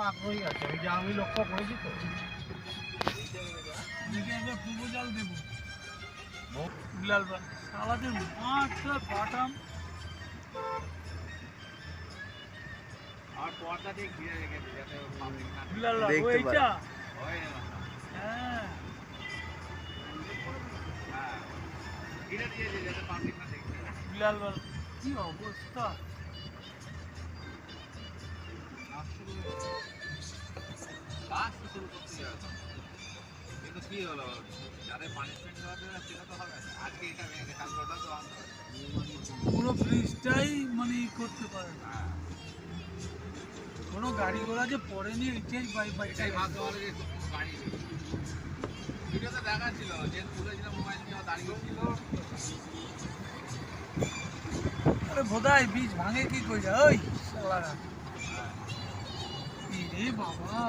আগ্রহী আছে, ওই যে আমি লক্ষ্য করেছি তো। দেখে একবার পূর্ব জাল দেবো বিলাল ভাই সালাদের মাছটা বাটাম আর পর্দা দিয়ে ঘিরে রেখেছে যাতে পাবলিক না বিলাল ভাই দেখতে ওইটা হয় না। হ্যাঁ হ্যাঁ, ঘিরে দিয়েছে যাতে পাবলিক না দেখতে পায়। বিলাল ভাই কি অবস্থা কাজ শুরু হয়েছে। কাজ তো শুরু করতে যাবে, কিন্তু কি হলো, যাদের পানিশমেন্ট দেওয়া যাবে সেটা তো হবে না। আজকে এটা ভেঙে কালকে ওটা তো আনতে হবে। পুরো ব্রিজটাই মানে করতে পারে না হ্যাঁ, কোনো গাড়ি ঘোড়া যে পড়েনি এটাই বাই এটাই ভাবতে পারে যে কোনো গাড়ি নেই। ভিডিওতে দেখাচ্ছিল যে তুলেছিল মোবাইল নিয়ে দাঁড়িয়ে ছিল। আরে বোধাই বীজ ভাঙে কি কই যায় ওই শালারা রে বাবা